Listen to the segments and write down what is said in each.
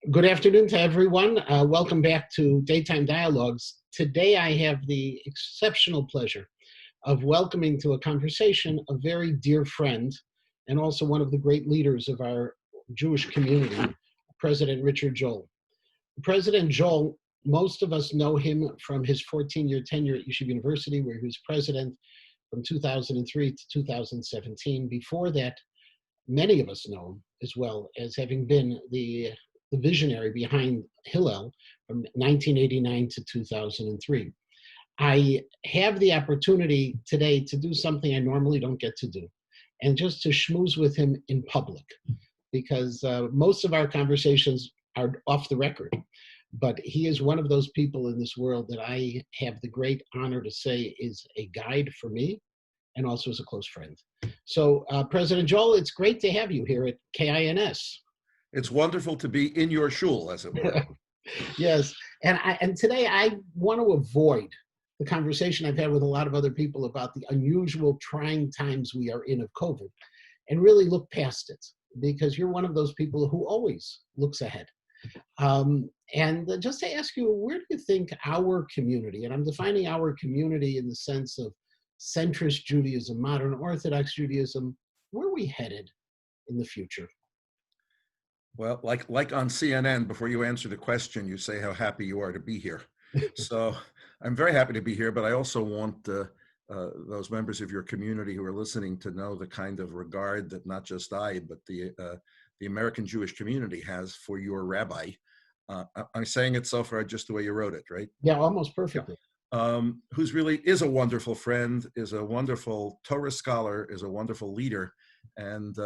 Good afternoon to everyone. Welcome back to Daytime Dialogues. Today I have the exceptional pleasure of welcoming to a conversation a very dear friend and also one of the great leaders of our Jewish community, President Richard Joel. President Joel, most of us know him from his 14-year tenure at Yeshiva University, where he was president from 2003 to 2017. Before that, many of us know him as well as having been the visionary behind Hillel from 1989 to 2003. I have the opportunity today to do something I normally don't get to do, and just to schmooze with him in public, because most of our conversations are off the record. But he is one of those people in this world that I have the great honor to say is a guide for me and also as a close friend. So, President Joel, it's great to have you here at KINS. It's wonderful to be in your shul, as it were. Yes, and today I want to avoid the conversation I've had with a lot of other people about the unusual trying times we are in of COVID, and really look past it, because you're one of those people who always looks ahead. And just to ask you, where do you think our community, and I'm defining our community in the sense of centrist Judaism, modern Orthodox Judaism, where are we headed in the future? Well, like on CNN, before you answer the question, you say how happy you are to be here. So I'm very happy to be here, but I also want those members of your community who are listening to know the kind of regard that not just I, but the American Jewish community has for your rabbi. I'm saying it so far just the way you wrote it, right? Yeah, almost perfectly. Who's really is a wonderful friend, is a wonderful Torah scholar, is a wonderful leader, and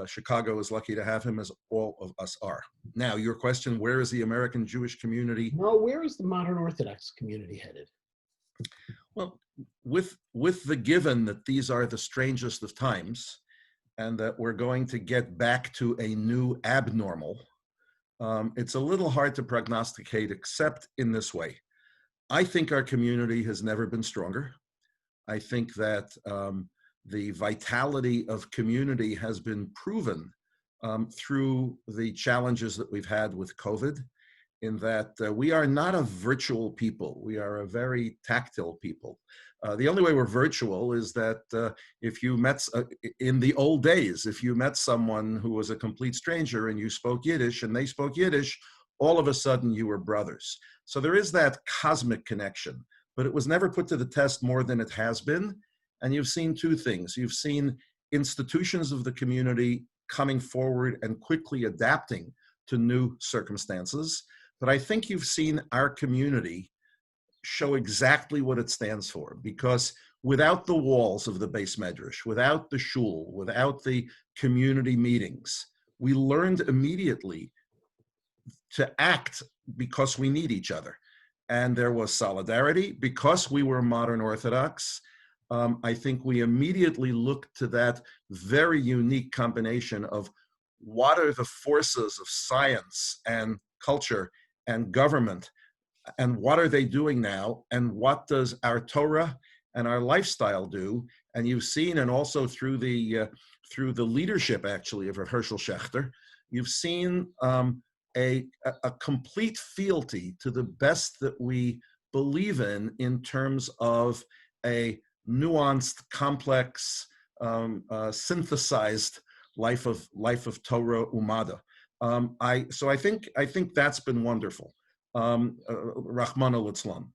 Chicago is lucky to have him, as all of us are. Now, your question, where is the American Jewish community? No, where is the modern Orthodox community headed? Well, with the given that these are the strangest of times and that we're going to get back to a new abnormal, it's a little hard to prognosticate except in this way. I think our community has never been stronger. I think that the vitality of community has been proven through the challenges that we've had with COVID, in that we are not a virtual people. We are a very tactile people. The only way we're virtual is that if you met, in the old days, if you met someone who was a complete stranger and you spoke Yiddish and they spoke Yiddish, all of a sudden you were brothers. So there is that cosmic connection, but it was never put to the test more than it has been. And you've seen two things. You've seen institutions of the community coming forward and quickly adapting to new circumstances. But I think you've seen our community show exactly what it stands for, because without the walls of the Beis Medrash, without the shul, without the community meetings, we learned immediately to act because we need each other. And there was solidarity because we were modern Orthodox. I think we immediately looked to that very unique combination of what are the forces of science and culture and government, and what are they doing now, and what does our Torah and our lifestyle do? And you've seen, and also through the leadership actually of Herschel Schachter, you've seen a complete fealty to the best that we believe in terms of a nuanced, complex, synthesized life of Torah Umada. So I think that's been wonderful. Rahmana litzlan,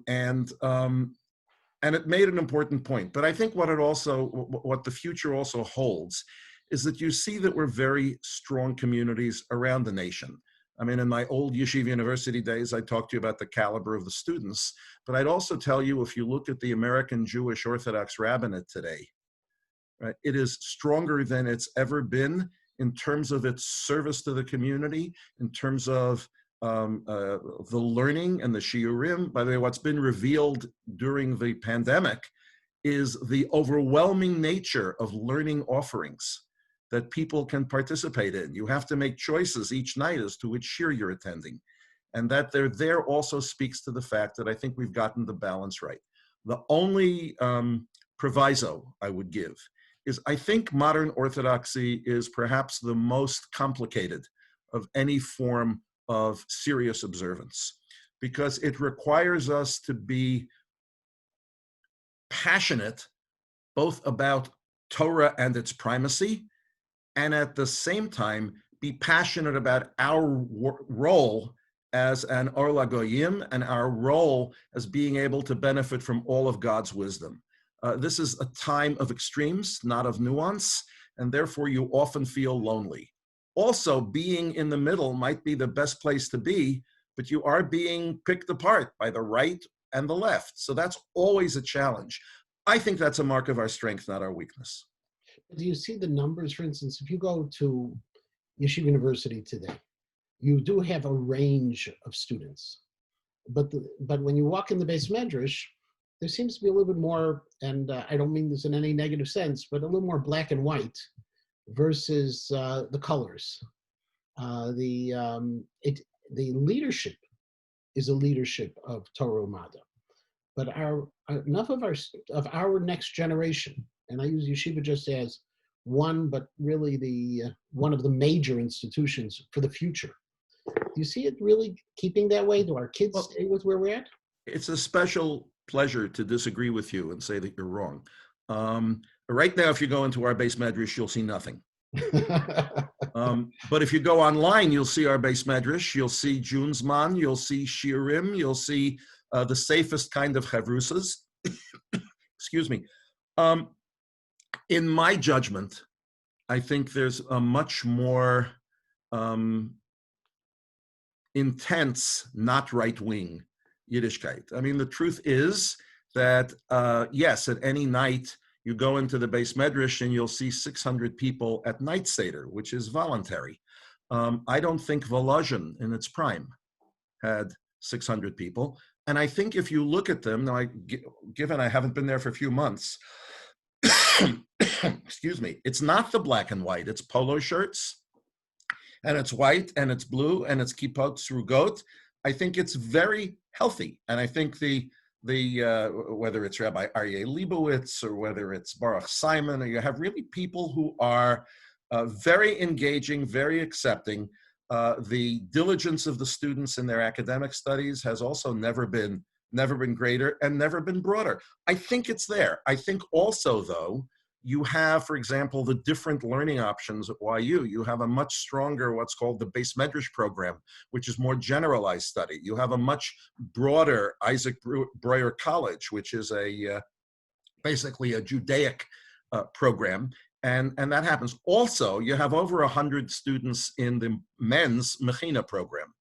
and it made an important point. But I think what the future also holds is that you see that we're very strong communities around the nation. I mean, in my old Yeshiva University days, I talked to you about the caliber of the students, but I'd also tell you, if you look at the American Jewish Orthodox Rabbinate today, right, it is stronger than it's ever been in terms of its service to the community, in terms of the learning and the shiurim. By the way, what's been revealed during the pandemic is the overwhelming nature of learning offerings that people can participate in. You have to make choices each night as to which shiur you're attending. And that they're there also speaks to the fact that I think we've gotten the balance right. The only proviso I would give is I think modern Orthodoxy is perhaps the most complicated of any form of serious observance, because it requires us to be passionate both about Torah and its primacy, and at the same time be passionate about our role as an Or LaGoyim and our role as being able to benefit from all of God's wisdom. This is a time of extremes, not of nuance, and therefore you often feel lonely. Also, being in the middle might be the best place to be, but you are being picked apart by the right and the left. So that's always a challenge. I think that's a mark of our strength, not our weakness. Do you see the numbers? For instance, if you go to Yeshiva University today, you do have a range of students. But when you walk in the Beis Medrash, there seems to be a little bit more, and I don't mean this in any negative sense, but a little more black and white versus the colors. The leadership is a leadership of Torah Umada. But enough of our next generation, and I use yeshiva just as one, but really one of the major institutions for the future. Do you see it really keeping that way? Do our kids stay with where we're at? It's a special pleasure to disagree with you and say that you're wrong. Right now, if you go into our Beis Medrash, you'll see nothing. But if you go online, you'll see our Beis Medrash, you'll see Junesman, you'll see Shiurim, you'll see the safest kind of chavrusas. Excuse me. In my judgment, I think there's a much more intense, not right-wing Yiddishkeit. I mean, the truth is that, yes, at any night, you go into the Beis Medrash and you'll see 600 people at night seder, which is voluntary. I don't think Volozhin in its prime had 600 people. And I think if you look at them, now given I haven't been there for a few months, excuse me, it's not the black and white, it's polo shirts, and it's white, and it's blue, and it's kippot srugot. I think it's very healthy. And I think whether it's Rabbi Aryeh Leibowitz or whether it's Baruch Simon, or you have really people who are very engaging, very accepting. The diligence of the students in their academic studies has also never been greater and never been broader. I think it's there. I think also, though, you have, for example, the different learning options at YU. You have a much stronger, what's called the Beis Medrash program, which is more generalized study. You have a much broader Isaac Breuer College, which is basically a Judaic program. And that happens. Also, you have over 100 students in the men's Mechina program.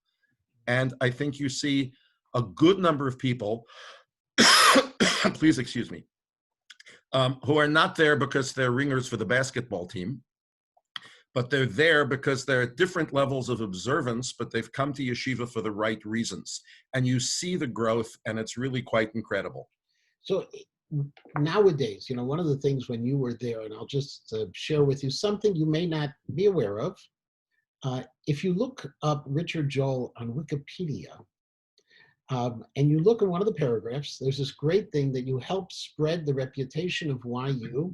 And I think you see a good number of people, please excuse me, who are not there because they're ringers for the basketball team, but they're there because they're at different levels of observance, but they've come to yeshiva for the right reasons. And you see the growth, and it's really quite incredible. So nowadays, one of the things when you were there, and I'll just share with you something you may not be aware of. If you look up Richard Joel on Wikipedia, and you look in one of the paragraphs, there's this great thing that you help spread the reputation of YU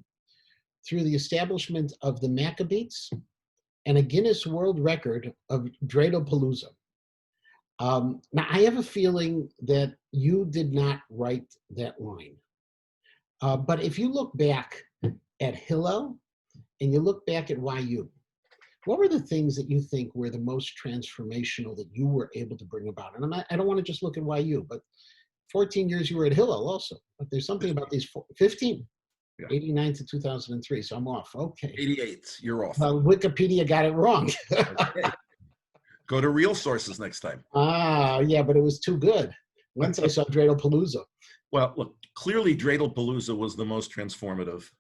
through the establishment of the Maccabees and a Guinness World Record of Dreidel-Palooza. Now, I have a feeling that you did not write that line. But if you look back at Hillel and you look back at YU, what were the things that you think were the most transformational that you were able to bring about? And I don't want to just look at YU, but 14 years you were at Hillel also. But there's something about these 15, yeah. 89 to 2003, so I'm off. Okay. 88, you're off. Wikipedia got it wrong. Okay. Go to real sources next time. Yeah, but it was too good. Once I saw Dreidel-Palooza. Well, look, clearly Dreidel-Palooza was the most transformative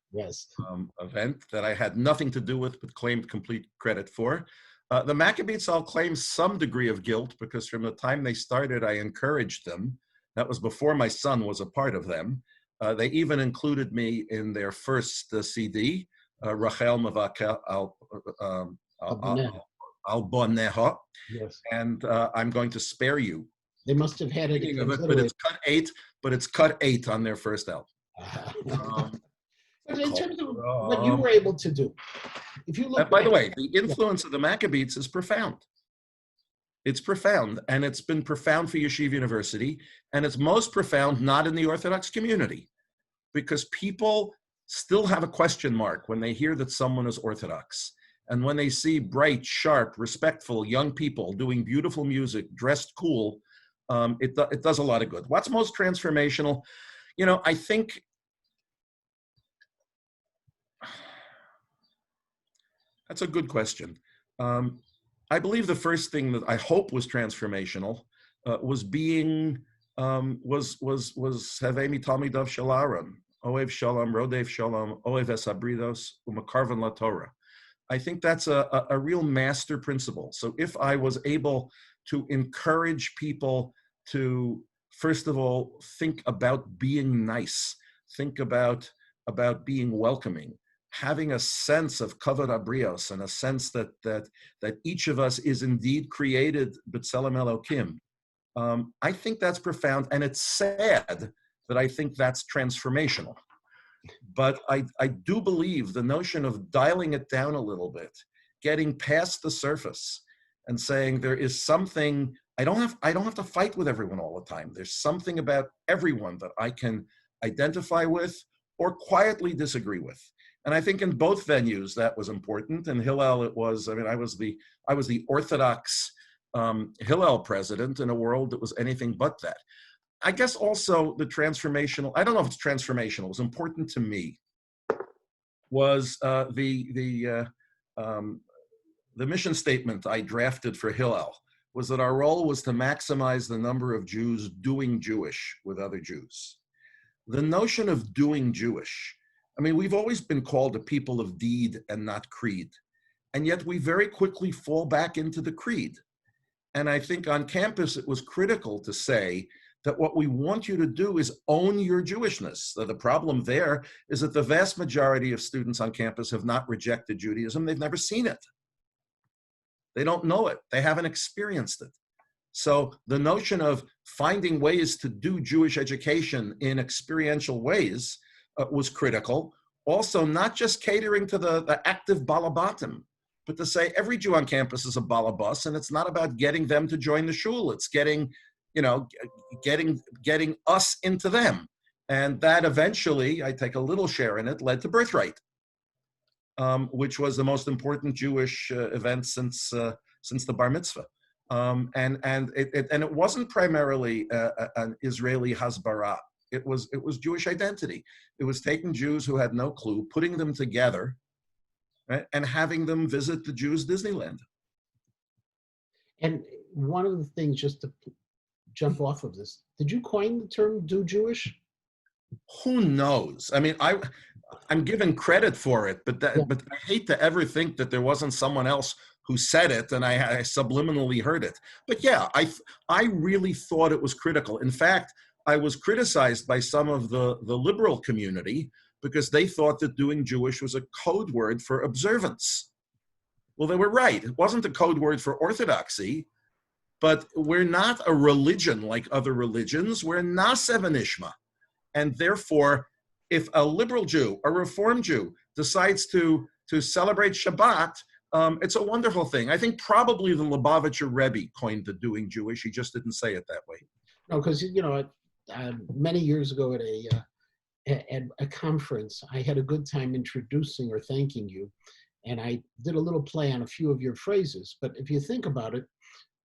event that I had nothing to do with, but claimed complete credit for. The Maccabees, I'll claim some degree of guilt, because from the time they started, I encouraged them. That was before my son was a part of them. They even included me in their first CD, Rachel Mevakel Al-Boneha. Yes. And I'm going to spare you. They must have had it. But it's cut 8 on their first album. But in terms of what you were able to do, if you look. By the way, the influence of the Maccabees is profound. It's profound, and it's been profound for Yeshiva University, and it's most profound not in the Orthodox community, because people still have a question mark when they hear that someone is Orthodox. And when they see bright, sharp, respectful young people doing beautiful music, dressed cool, it does a lot of good. What's most transformational? I think that's a good question. I believe the first thing that I hope was transformational was being was Havemi Talmidav Shel Aaron, Oev Shalom, Rodev Shalom, Oev Es Habridos, Umakarvan La Torah. I think that's a real master principle. So if I was able to encourage people to, first of all, think about being nice, think about being welcoming, having a sense of kavod habrios, and a sense that each of us is indeed created b'tselem Elokim. I think that's profound, and it's sad that I think that's transformational. But I do believe the notion of dialing it down a little bit, getting past the surface, and saying there is something, I don't have to fight with everyone all the time. There's something about everyone that I can identify with or quietly disagree with. And I think in both venues that was important. In Hillel, it was, I was the Orthodox Hillel president in a world that was anything but that. I guess also the transformational, I don't know if it's transformational, it was important to me, was the mission statement I drafted for Hillel was that our role was to maximize the number of Jews doing Jewish with other Jews. The notion of doing Jewish, we've always been called a people of deed and not creed. And yet we very quickly fall back into the creed. And I think on campus, it was critical to say that what we want you to do is own your Jewishness. So the problem there is that the vast majority of students on campus have not rejected Judaism. They've never seen it. They don't know it. They haven't experienced it. So the notion of finding ways to do Jewish education in experiential ways was critical. Also, not just catering to the active balabatim, but to say every Jew on campus is a balabas, and it's not about getting them to join the shul. It's getting us into them. And that eventually, I take a little share in it, led to Birthright, which was the most important Jewish event since the Bar Mitzvah. And it wasn't primarily an Israeli hasbara. It was Jewish identity. It was taking Jews who had no clue, putting them together, right, and having them visit the Jews' Disneyland. And one of the things, just to jump off of this, did you coin the term "do Jewish"? Who knows? I'm given credit for it, but I hate to ever think that there wasn't someone else who said it and I subliminally heard it. But yeah, I really thought it was critical. In fact, I was criticized by some of the liberal community because they thought that doing Jewish was a code word for observance. Well, they were right. It wasn't a code word for orthodoxy, but we're not a religion like other religions. We're Nasev Nishma. And therefore, if a liberal Jew, a Reform Jew, decides to celebrate Shabbat, it's a wonderful thing. I think probably the Lubavitcher Rebbe coined the doing Jewish. He just didn't say it that way. No, because, many years ago at a conference, I had a good time introducing or thanking you. And I did a little play on a few of your phrases. But if you think about it,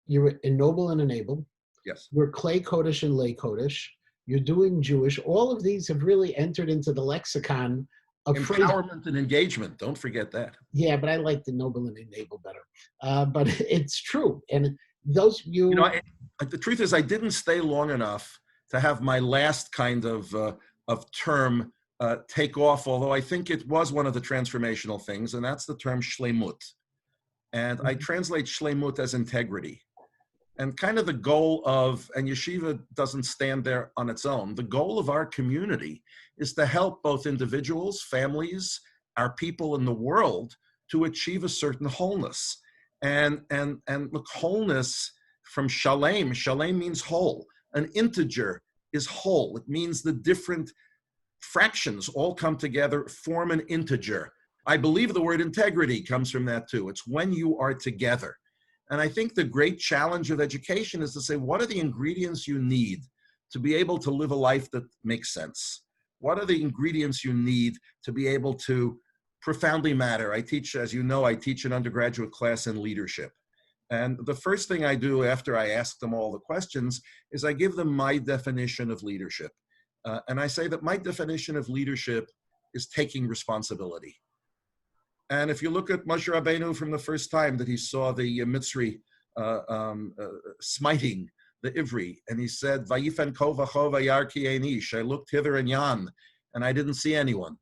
you're ennoble and enable. Yes. You're Clay Kodesh and Lay Kodesh. You're doing Jewish. All of these have really entered into the lexicon of empowerment and engagement. Don't forget that. Yeah, but I like the noble and enable better. But it's true. And those the truth is I didn't stay long enough to have my last kind of term take off, although I think it was one of the transformational things, and that's the term shleimut. And I translate shleimut as integrity. And kind of the goal of, and yeshiva doesn't stand there on its own, the goal of our community is to help both individuals, families, our people in the world to achieve a certain wholeness. And look, wholeness from shalem means whole. An integer is whole. It means the different fractions all come together, form an integer. I believe the word integrity comes from that too. It's when you are together. And I think the great challenge of education is to say, what are the ingredients you need to be able to live a life that makes sense? What are the ingredients you need to be able to profoundly matter? I teach, as you know, I teach an undergraduate class in leadership. And the first thing I do after I ask them all the questions is I give them my definition of leadership. And I say that my definition of leadership is taking responsibility. And if you look at Moshe Rabbeinu from the first time that he saw the Mitzri smiting the Ivri, and he said, "Vayifen ko v'cho vayar ki ein ish." I looked hither and yon, and I didn't see anyone.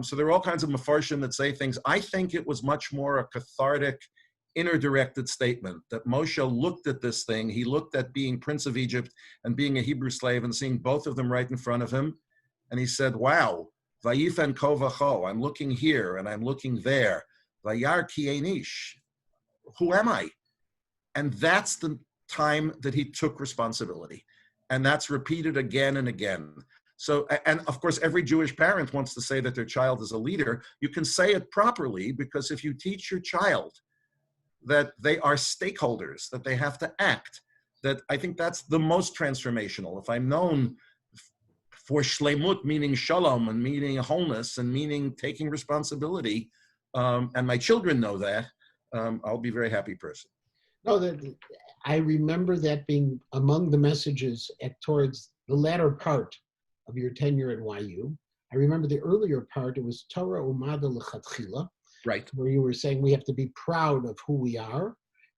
So there are all kinds of mefarshim that say things. I think it was much more a cathartic, inner-directed statement that Moshe looked at this thing. He looked at being Prince of Egypt and being a Hebrew slave and seeing both of them right in front of him. And he said, wow, Vayifen ko v'cho, I'm looking here and I'm looking there. Vayar ki ein ish. Who am I? And that's the time that he took responsibility. And that's repeated again and again. So, and of course, every Jewish parent wants to say that their child is a leader. You can say it properly, because if you teach your child that they are stakeholders, that they have to act, that I think that's the most transformational. If I'm known for shlemut, meaning shalom, and meaning wholeness, and meaning taking responsibility, and my children know that, I'll be a very happy person. No, I remember that being among the messages towards the latter part of your tenure at YU. I remember the earlier part, it was Torah Umada L'Chatchila, right, where you were saying we have to be proud of who we are,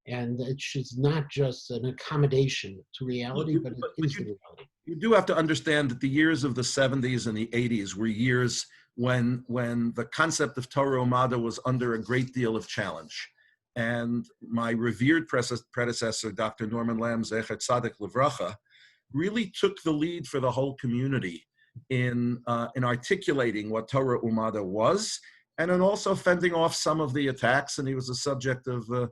and it's not just an accommodation to reality, but it is the reality. You do have to understand that the years of the 70s and the 80s were years when the concept of Torah Umada was under a great deal of challenge. And my revered predecessor, Dr. Norman Lamm, Zecher Tzaddik Livracha, really took the lead for the whole community in articulating what Torah Umada was, and in also fending off some of the attacks, and he was the subject of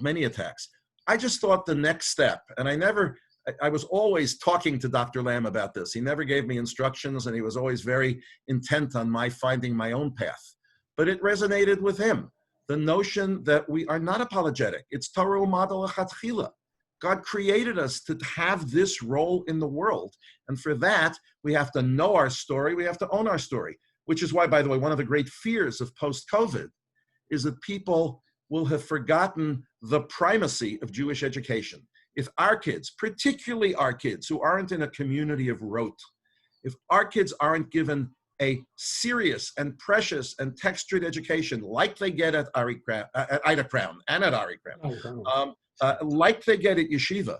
many attacks. I just thought the next step, and I was always talking to Dr. Lamm about this. He never gave me instructions, and he was always very intent on my finding my own path. But it resonated with him. The notion that we are not apologetic. It's Torah Umada L'Chatchila. God created us to have this role in the world. And for that, we have to know our story. We have to own our story, which is why, by the way, one of the great fears of post-COVID is that people will have forgotten the primacy of Jewish education. If our kids, particularly our kids who aren't in a community of rote, if our kids aren't given a serious and precious and textured education like they get at Ida Crown and at Ari Crown, like they get at Yeshiva,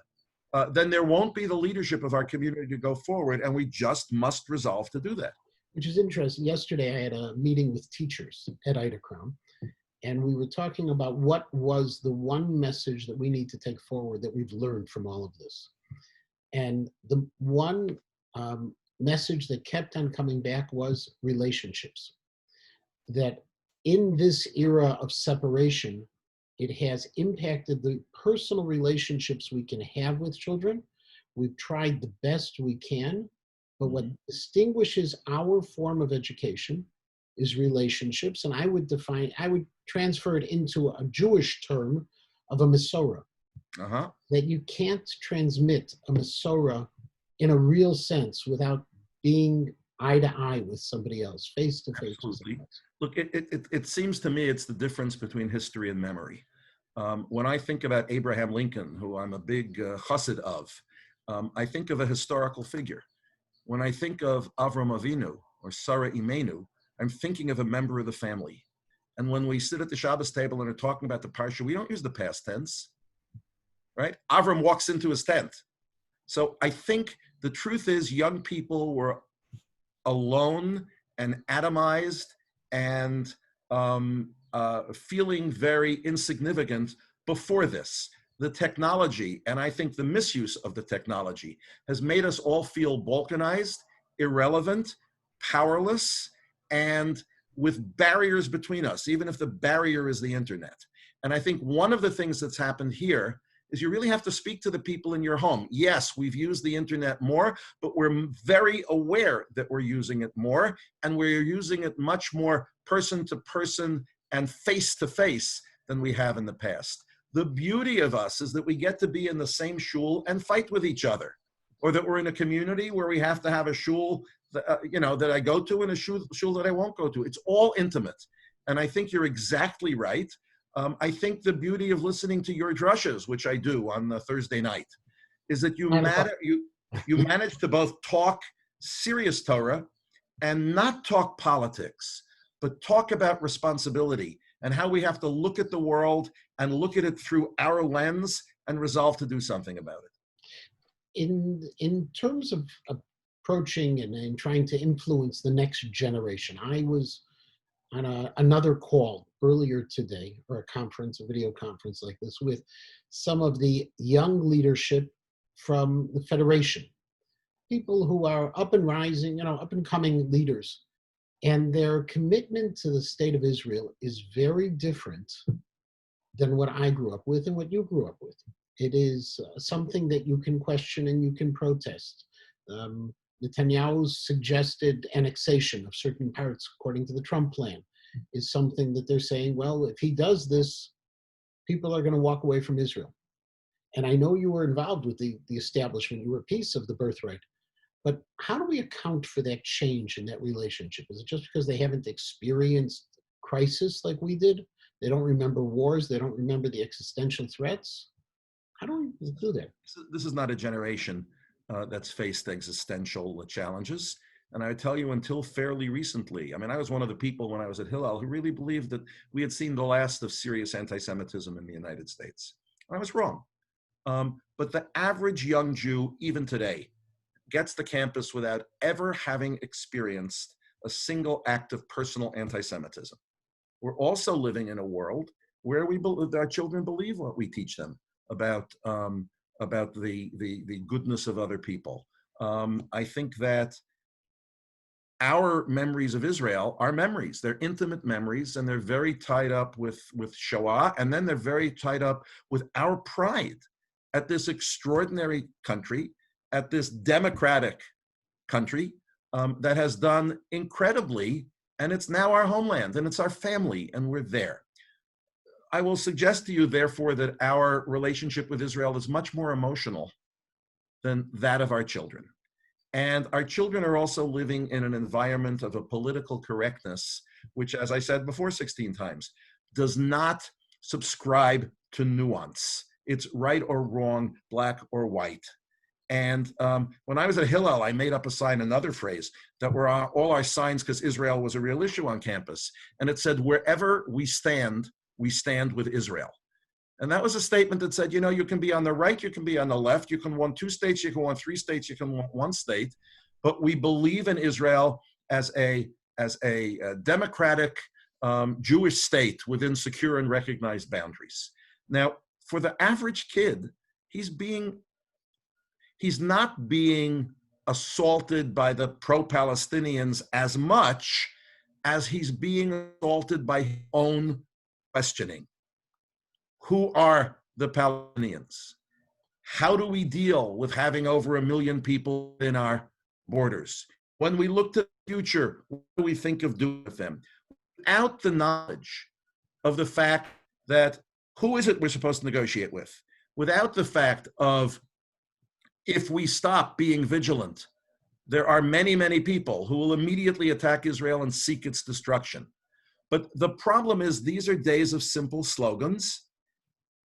then there won't be the leadership of our community to go forward, and we just must resolve to do that. Which is interesting. Yesterday I had a meeting with teachers at Ida Crown, and we were talking about what was the one message that we need to take forward that we've learned from all of this. And the one message that kept on coming back was relationships. That in this era of separation, it has impacted the personal relationships we can have with children. We've tried the best we can, but what distinguishes our form of education is relationships. And I would transfer it into a Jewish term of a Masorah. That you can't transmit a Masorah in a real sense without being eye to eye with somebody else, face to face with somebody else. Look, it seems to me it's the difference between history and memory. When I think about Abraham Lincoln, who I'm a big chassid of, I think of a historical figure. When I think of Avram Avinu or Sarah Imenu, I'm thinking of a member of the family. And when we sit at the Shabbos table and are talking about the parsha, we don't use the past tense, right? Avram walks into his tent. So I think the truth is young people were alone and atomized and feeling very insignificant before this. The technology, and I think the misuse of the technology, has made us all feel balkanized, irrelevant, powerless, and with barriers between us, even if the barrier is the internet. And I think one of the things that's happened here is you really have to speak to the people in your home. Yes, we've used the internet more, but we're very aware that we're using it more, and we're using it much more person to person and face to face than we have in the past. The beauty of us is that we get to be in the same shul and fight with each other, or that we're in a community where we have to have a shul that, that I go to and a shul that I won't go to. It's all intimate. And I think you're exactly right. I think the beauty of listening to your drushes, which I do on the Thursday night, is that you manage to both talk serious Torah and not talk politics, but talk about responsibility and how we have to look at the world and look at it through our lens and resolve to do something about it. In terms of approaching and trying to influence the next generation, I was on another call earlier today, or a video conference like this, with some of the young leadership from the Federation, people who are up and rising, up and coming leaders. And their commitment to the state of Israel is very different than what I grew up with and what you grew up with. It is something that you can question and you can protest. Netanyahu's suggested annexation of certain parts, according to the Trump plan, is something that they're saying, well, if he does this, people are going to walk away from Israel. And I know you were involved with the establishment. You were a piece of the birthright. But how do we account for that change in that relationship? Is it just because they haven't experienced crisis like we did? They don't remember wars. They don't remember the existential threats. How do we do that? This is not a generation that's faced existential challenges. And I tell you, until fairly recently, I was one of the people when I was at Hillel who really believed that we had seen the last of serious anti-Semitism in the United States. I was wrong. But the average young Jew, even today, gets to campus without ever having experienced a single act of personal anti-Semitism. We're also living in a world where our children believe what we teach them about the goodness of other people. I think that our memories of Israel are memories. They're intimate memories, and they're very tied up with Shoah, and then they're very tied up with our pride at this extraordinary country, at this democratic country that has done incredibly, and it's now our homeland, and it's our family, and we're there. I will suggest to you, therefore, that our relationship with Israel is much more emotional than that of our children. And our children are also living in an environment of a political correctness, which, as I said before 16 times, does not subscribe to nuance. It's right or wrong, black or white. And when I was at Hillel, I made up a sign, another phrase, that were all our signs because Israel was a real issue on campus. And it said, wherever we stand with Israel. And that was a statement that said, you can be on the right, you can be on the left, you can want 2 states, you can want 3 states, you can want 1 state, but we believe in Israel as a democratic Jewish state within secure and recognized boundaries. Now, for the average kid, he's not being assaulted by the pro-Palestinians as much as he's being assaulted by his own questioning. Who are the Palestinians? How do we deal with having over 1 million people in our borders? When we look to the future, what do we think of doing with them? Without the knowledge of the fact that who is it we're supposed to negotiate with? Without the fact of, if we stop being vigilant, there are many, many people who will immediately attack Israel and seek its destruction. But the problem is, these are days of simple slogans,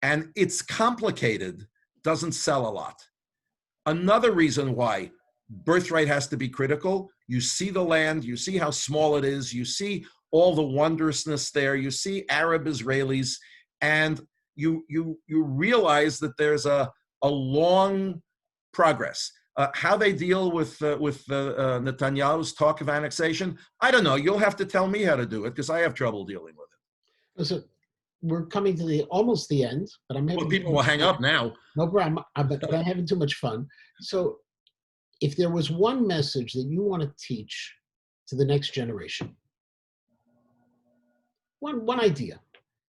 and it's complicated, doesn't sell a lot. Another reason why birthright has to be critical, you see the land, you see how small it is, you see all the wondrousness there, you see Arab Israelis, and you realize that there's a long progress. How they deal with Netanyahu's talk of annexation, I don't know. You'll have to tell me how to do it, because I have trouble dealing with it. So we're coming to almost the end, but I'm having people will hang up now. No problem, but I'm having too much fun. So if there was one message that you want to teach to the next generation, one idea,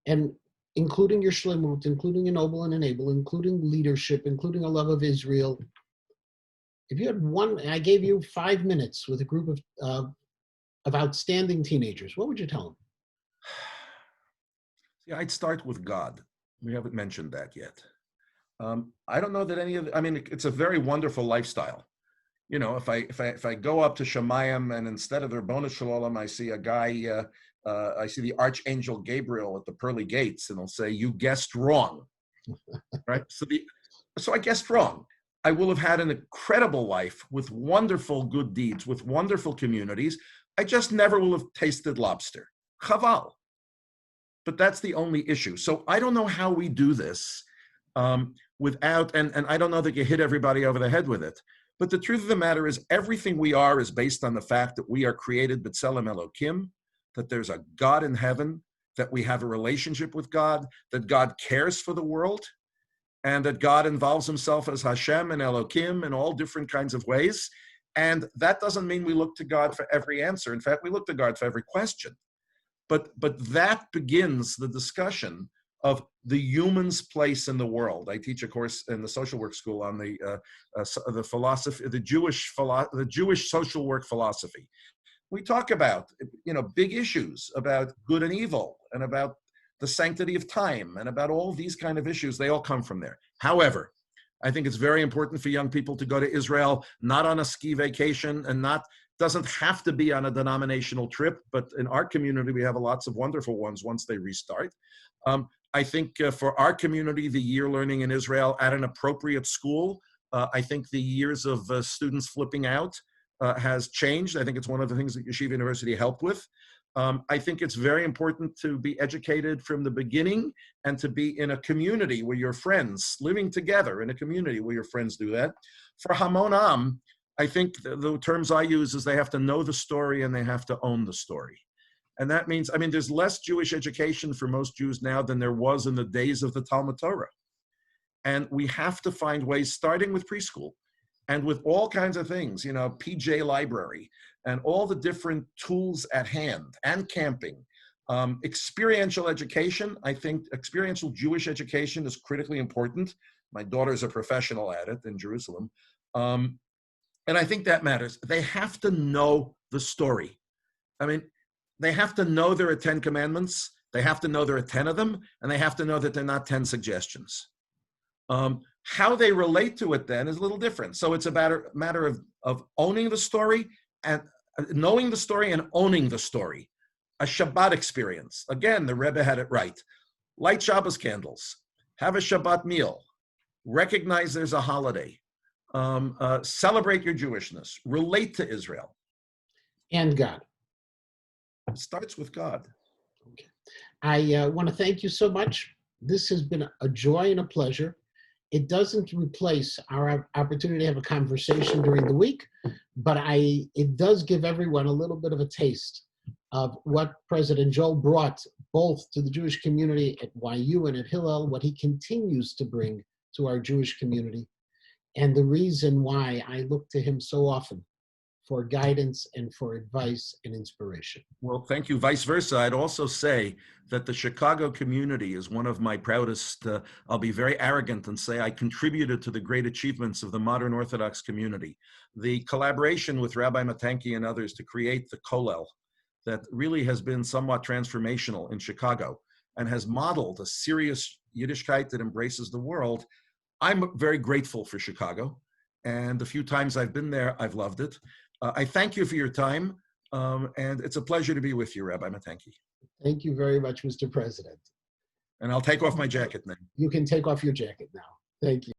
and including your shlemut, including a noble and enable, including leadership, including a love of Israel. If you had one, I gave you 5 minutes with a group of outstanding teenagers, what would you tell them? Yeah, I'd start with God. We haven't mentioned that yet. I don't know that any of, I mean, it's a very wonderful lifestyle. You know, if I go up to Shemayim and instead of the Ribono Shel Olam, I see a guy, I see the Archangel Gabriel at the pearly gates, and he'll say, "You guessed wrong," right? So I guessed wrong. I will have had an incredible life with wonderful good deeds, with wonderful communities. I just never will have tasted lobster. Chaval. But that's the only issue. So I don't know how we do this without, and I don't know that you hit everybody over the head with it. But the truth of the matter is everything we are is based on the fact that we are created b'tselem Elokim, that there's a God in heaven, that we have a relationship with God, that God cares for the world, and that God involves himself as Hashem and Elokim in all different kinds of ways. And that doesn't mean we look to God for every answer. In fact, we look to God for every question. But that begins the discussion of the human's place in the world. I teach a course in the social work school on the philosophy, the Jewish social work philosophy. We talk about, you know, big issues about good and evil, and about the sanctity of time, and about all these kind of issues. They all come from there. However, I think it's very important for young people to go to Israel, not on a ski vacation, and doesn't have to be on a denominational trip, but in our community, we have lots of wonderful ones once they restart. I think for our community, the year learning in Israel at an appropriate school, I think the years of students flipping out has changed. I think it's one of the things that Yeshiva University helped with. I think it's very important to be educated from the beginning and to be in a community where your friends, living together in a community where your friends do that. For Hamon Am, I think the terms I use is they have to know the story and they have to own the story. And that means, I mean, there's less Jewish education for most Jews now than there was in the days of the Talmud Torah. And we have to find ways, starting with preschool and with all kinds of things, you know, PJ library and all the different tools at hand, and camping. Experiential education, I think experiential Jewish education is critically important. My daughter's a professional at it in Jerusalem. And I think that matters. They have to know the story. I mean, they have to know there are 10 commandments. They have to know there are 10 of them, and they have to know that they're not 10 suggestions. How they relate to it then is a little different. So it's a matter of owning the story, and knowing the story and owning the story. A Shabbat experience. Again, the Rebbe had it right. Light Shabbos candles. Have a Shabbat meal. Recognize there's a holiday. Celebrate your Jewishness. Relate to Israel. And God. It starts with God. Okay. I want to thank you so much. This has been a joy and a pleasure. It doesn't replace our opportunity to have a conversation during the week, but it does give everyone a little bit of a taste of what President Joel brought both to the Jewish community at YU and at Hillel, what he continues to bring to our Jewish community, and the reason why I look to him so often for guidance and for advice and inspiration. Well, thank you. Vice versa. I'd also say that the Chicago community is one of my proudest, I'll be very arrogant and say I contributed to the great achievements of the modern Orthodox community. The collaboration with Rabbi Matanki and others to create the Kollel that really has been somewhat transformational in Chicago and has modeled a serious Yiddishkeit that embraces the world. I'm very grateful for Chicago. And the few times I've been there, I've loved it. I thank you for your time, and it's a pleasure to be with you, Rabbi Matanki. Thank you very much, Mr. President. And I'll take off my jacket now. You can take off your jacket now. Thank you.